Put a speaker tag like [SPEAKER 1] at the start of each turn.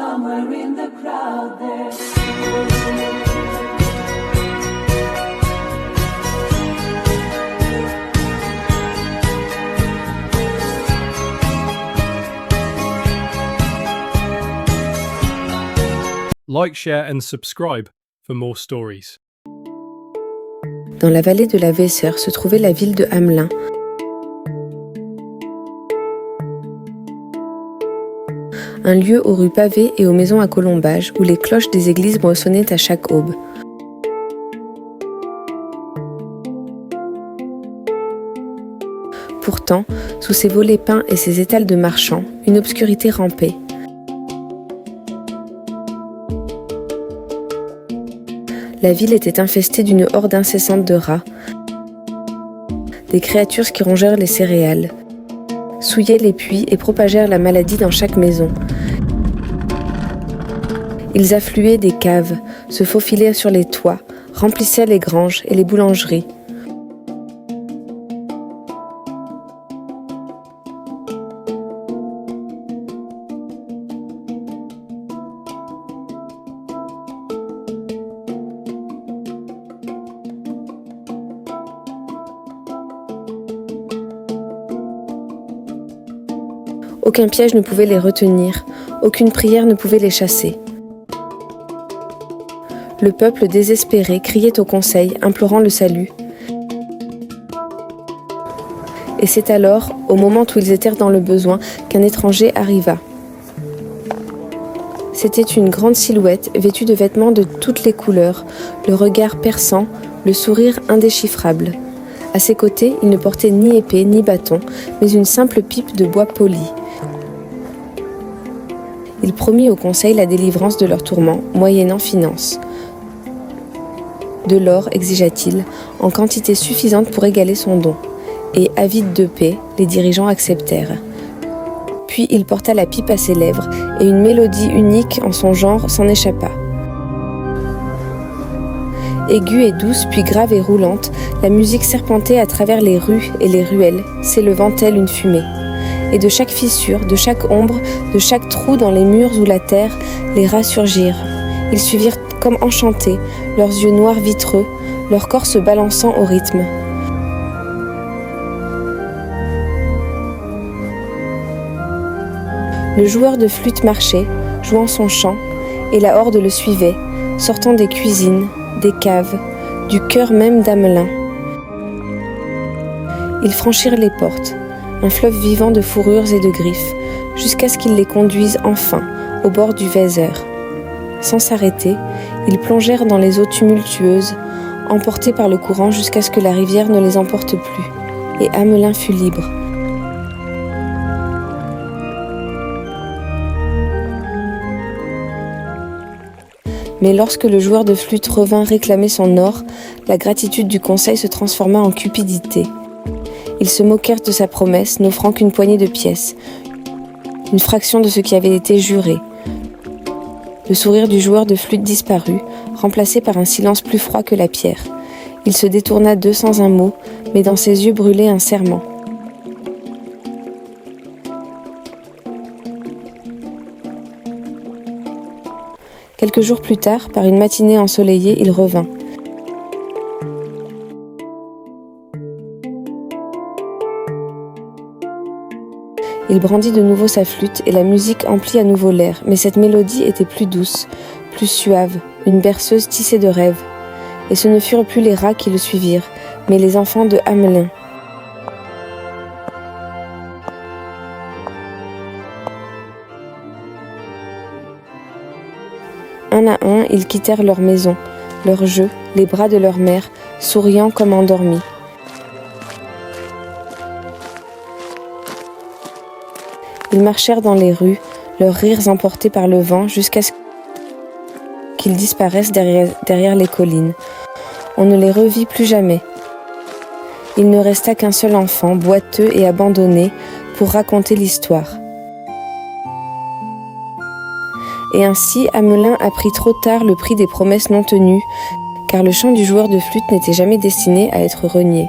[SPEAKER 1] somewhere in the crowd there.
[SPEAKER 2] Like, share and subscribe for more stories.
[SPEAKER 3] Dans la vallée de la Weser se trouvait la ville de Hamelin. Un lieu aux rues pavées et aux maisons à colombages où les cloches des églises ressonnaient à chaque aube. Pourtant, sous ces volets peints et ces étals de marchands, une obscurité rampait. La ville était infestée d'une horde incessante de rats, des créatures qui rongèrent les céréales, souillaient les puits et propagèrent la maladie dans chaque maison. Ils affluaient des caves, se faufilaient sur les toits, remplissaient les granges et les boulangeries. Aucun piège ne pouvait les retenir, aucune prière ne pouvait les chasser. Le peuple désespéré criait au conseil, implorant le salut. Et c'est alors, au moment où ils étaient dans le besoin, qu'un étranger arriva. C'était une grande silhouette, vêtue de vêtements de toutes les couleurs, le regard perçant, le sourire indéchiffrable. À ses côtés, il ne portait ni épée ni bâton, mais une simple pipe de bois poli. Il promit au conseil la délivrance de leurs tourments, moyennant finance. De l'or, exigea-t-il, en quantité suffisante pour égaler son don. Et, avides de paix, les dirigeants acceptèrent. Puis il porta la pipe à ses lèvres, et une mélodie unique en son genre s'en échappa. Aiguë et douce, puis grave et roulante, la musique serpentait à travers les rues et les ruelles, s'élevant telle une fumée. Et de chaque fissure, de chaque ombre, de chaque trou dans les murs ou la terre, les rats surgirent. Ils suivirent comme enchantés, leurs yeux noirs vitreux, leur corps se balançant au rythme. Le joueur de flûte marchait, jouant son chant, et la horde le suivait, sortant des cuisines, des caves, du cœur même d'Hamelin. Ils franchirent les portes, un fleuve vivant de fourrures et de griffes, jusqu'à ce qu'ils les conduisent enfin au bord du Weser. Sans s'arrêter, ils plongèrent dans les eaux tumultueuses, emportés par le courant jusqu'à ce que la rivière ne les emporte plus, et Hamelin fut libre. Mais lorsque le joueur de flûte revint réclamer son or, la gratitude du conseil se transforma en cupidité. Ils se moquèrent de sa promesse, n'offrant qu'une poignée de pièces, une fraction de ce qui avait été juré. Le sourire du joueur de flûte disparut, remplacé par un silence plus froid que la pierre. Il se détourna d'eux sans un mot, mais dans ses yeux brûlait un serment. Quelques jours plus tard, par une matinée ensoleillée, il revint. Il brandit de nouveau sa flûte et la musique emplit à nouveau l'air, mais cette mélodie était plus douce, plus suave, une berceuse tissée de rêves. Et ce ne furent plus les rats qui le suivirent, mais les enfants de Hamelin. Un à un, ils quittèrent leur maison, leur jeu, les bras de leur mère, souriant comme endormis. Ils marchèrent dans les rues, leurs rires emportés par le vent jusqu'à ce qu'ils disparaissent derrière les collines. On ne les revit plus jamais. Il ne resta qu'un seul enfant, boiteux et abandonné, pour raconter l'histoire. Et ainsi, Hamelin apprit trop tard le prix des promesses non tenues, car le chant du joueur de flûte n'était jamais destiné à être renié.